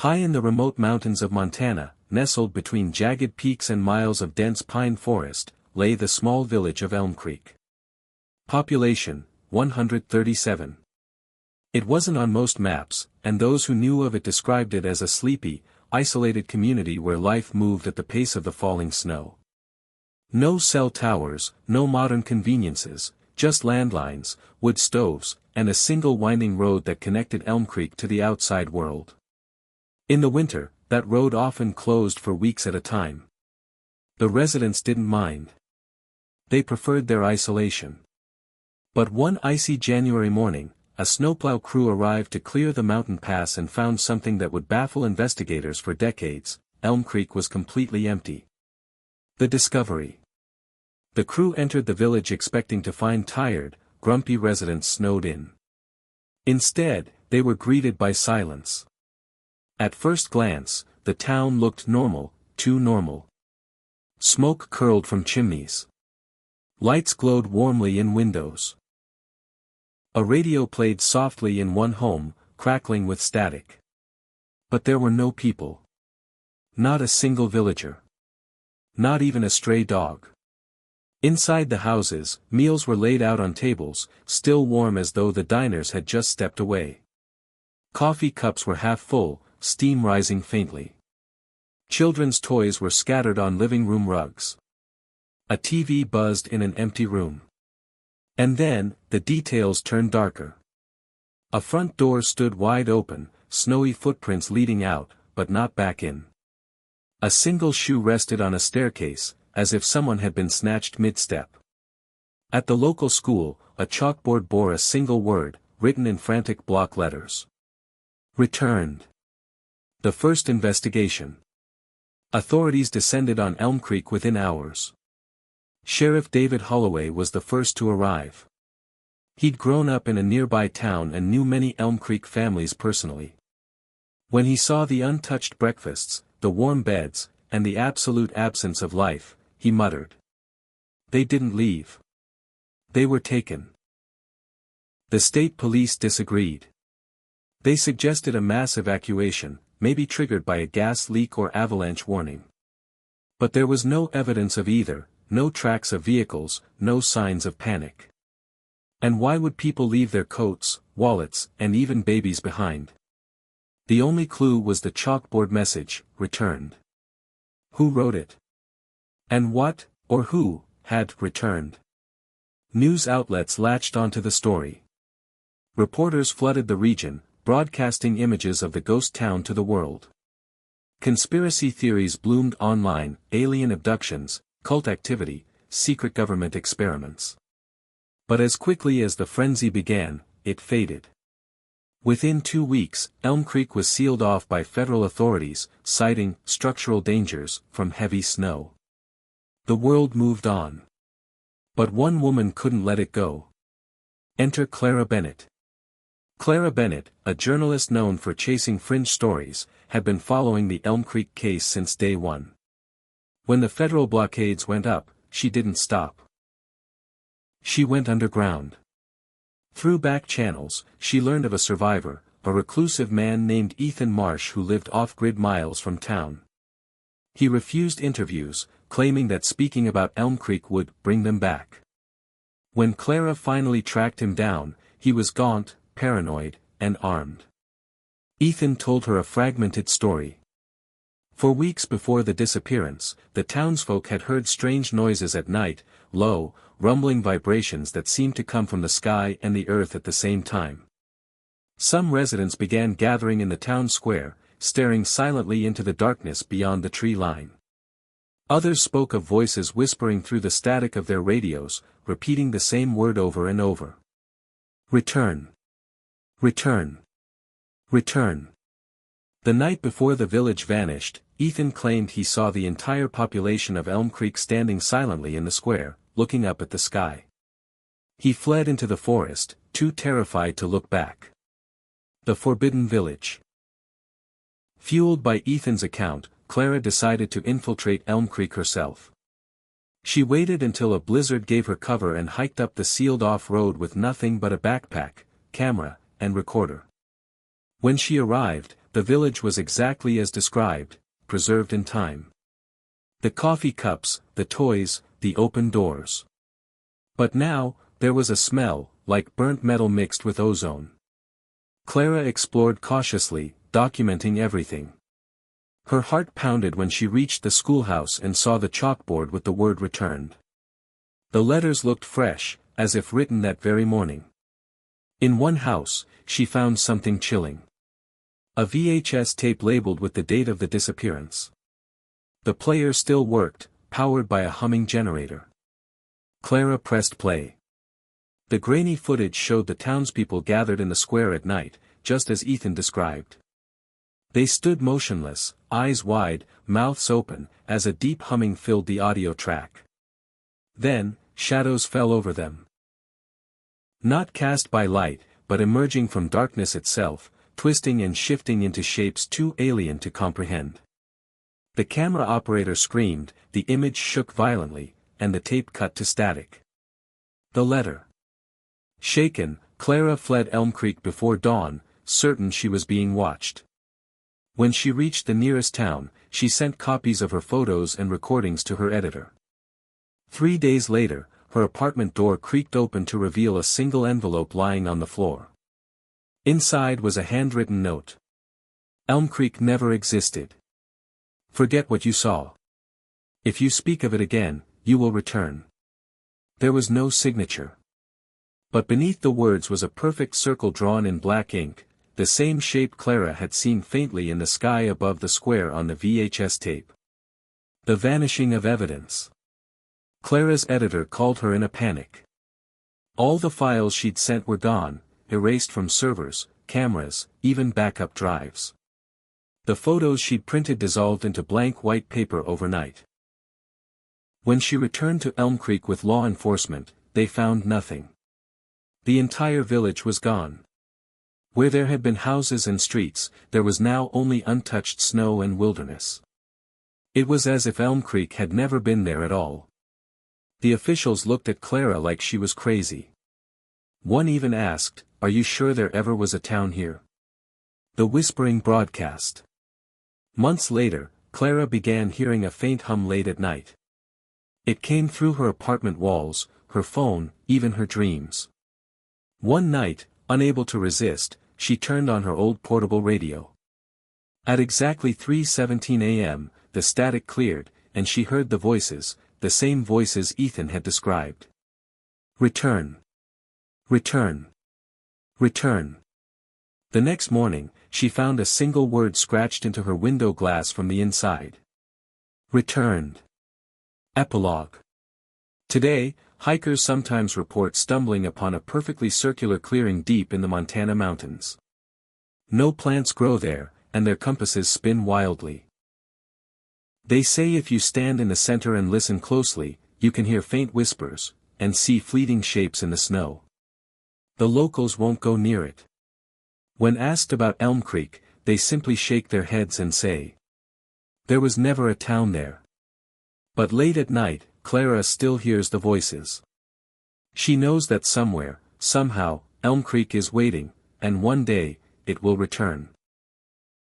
High in the remote mountains of Montana, nestled between jagged peaks and miles of dense pine forest, lay the small village of Elmcreek. Population, 137. It wasn't on most maps, and those who knew of it described it as a sleepy, isolated community where life moved at the pace of the falling snow. No cell towers, no modern conveniences, just landlines, wood stoves, and a single winding road that connected Elmcreek to the outside world. In the winter, that road often closed for weeks at a time. The residents didn't mind. They preferred their isolation. But one icy January morning, a snowplow crew arrived to clear the mountain pass and found something that would baffle investigators for decades: Elmcreek was completely empty. The discovery. The crew entered the village expecting to find tired, grumpy residents snowed in. Instead, they were greeted by silence. At first glance, the town looked normal, too normal. Smoke curled from chimneys. Lights glowed warmly in windows. A radio played softly in one home, crackling with static. But there were no people. Not a single villager. Not even a stray dog. Inside the houses, meals were laid out on tables, still warm as though the diners had just stepped away. Coffee cups were half full, steam rising faintly. Children's toys were scattered on living room rugs. A TV buzzed in an empty room. And then, the details turned darker. A front door stood wide open, snowy footprints leading out, but not back in. A single shoe rested on a staircase, as if someone had been snatched mid-step. At the local school, a chalkboard bore a single word, written in frantic block letters. Returned. The first investigation. Authorities descended on Elmcreek within hours. Sheriff David Holloway was the first to arrive. He'd grown up in a nearby town and knew many Elmcreek families personally. When he saw the untouched breakfasts, the warm beds, and the absolute absence of life, he muttered. They didn't leave. They were taken. The state police disagreed. They suggested a mass evacuation, maybe triggered by a gas leak or avalanche warning. But there was no evidence of either, no tracks of vehicles, no signs of panic. And why would people leave their coats, wallets, and even babies behind? The only clue was the chalkboard message, returned. Who wrote it? And what, or who, had returned? News outlets latched onto the story. Reporters flooded the region, broadcasting images of the ghost town to the world. Conspiracy theories bloomed online: alien abductions, cult activity, secret government experiments. But as quickly as the frenzy began, it faded. Within 2 weeks, Elmcreek was sealed off by federal authorities, citing structural dangers from heavy snow. The world moved on. But one woman couldn't let it go. Enter Clara Bennett. Clara Bennett, a journalist known for chasing fringe stories, had been following the Elmcreek case since day one. When the federal blockades went up, she didn't stop. She went underground. Through back channels, she learned of a survivor, a reclusive man named Ethan Marsh who lived off-grid miles from town. He refused interviews, claiming that speaking about Elmcreek would bring them back. When Clara finally tracked him down, he was gaunt, paranoid, and armed. Ethan told her a fragmented story. For weeks before the disappearance, the townsfolk had heard strange noises at night, low, rumbling vibrations that seemed to come from the sky and the earth at the same time. Some residents began gathering in the town square, staring silently into the darkness beyond the tree line. Others spoke of voices whispering through the static of their radios, repeating the same word over and over. Return. Return. Return. The night before the village vanished, Ethan claimed he saw the entire population of Elmcreek standing silently in the square, looking up at the sky. He fled into the forest, too terrified to look back. The Forbidden Village. Fueled by Ethan's account, Clara decided to infiltrate Elmcreek herself. She waited until a blizzard gave her cover and hiked up the sealed-off road with nothing but a backpack, camera, and recorder. When she arrived, the village was exactly as described, preserved in time. The coffee cups, the toys, the open doors. But now, there was a smell, like burnt metal mixed with ozone. Clara explored cautiously, documenting everything. Her heart pounded when she reached the schoolhouse and saw the chalkboard with the word returned. The letters looked fresh, as if written that very morning. In one house, she found something chilling. A VHS tape labeled with the date of the disappearance. The player still worked, powered by a humming generator. Clara pressed play. The grainy footage showed the townspeople gathered in the square at night, just as Ethan described. They stood motionless, eyes wide, mouths open, as a deep humming filled the audio track. Then, shadows fell over them. Not cast by light, but emerging from darkness itself, twisting and shifting into shapes too alien to comprehend. The camera operator screamed, the image shook violently, and the tape cut to static. The letter. Shaken, Clara fled Elmcreek before dawn, certain she was being watched. When she reached the nearest town, she sent copies of her photos and recordings to her editor. 3 days later, her apartment door creaked open to reveal a single envelope lying on the floor. Inside was a handwritten note. Elmcreek never existed. Forget what you saw. If you speak of it again, you will return. There was no signature. But beneath the words was a perfect circle drawn in black ink, the same shape Clara had seen faintly in the sky above the square on the VHS tape. The vanishing of evidence. Clara's editor called her in a panic. All the files she'd sent were gone, erased from servers, cameras, even backup drives. The photos she'd printed dissolved into blank white paper overnight. When she returned to Elmcreek with law enforcement, they found nothing. The entire village was gone. Where there had been houses and streets, there was now only untouched snow and wilderness. It was as if Elmcreek had never been there at all. The officials looked at Clara like she was crazy. One even asked, "Are you sure there ever was a town here?" The whispering broadcast. Months later, Clara began hearing a faint hum late at night. It came through her apartment walls, her phone, even her dreams. One night, unable to resist, she turned on her old portable radio. At exactly 3:17 a.m., the static cleared, and she heard the voices, the same voices Ethan had described. Return. Return. Return. The next morning, she found a single word scratched into her window glass from the inside. Returned. Epilogue. Today, hikers sometimes report stumbling upon a perfectly circular clearing deep in the Montana mountains. No plants grow there, and their compasses spin wildly. They say if you stand in the center and listen closely, you can hear faint whispers, and see fleeting shapes in the snow. The locals won't go near it. When asked about Elmcreek, they simply shake their heads and say, "There was never a town there." But late at night, Clara still hears the voices. She knows that somewhere, somehow, Elmcreek is waiting, and one day, it will return.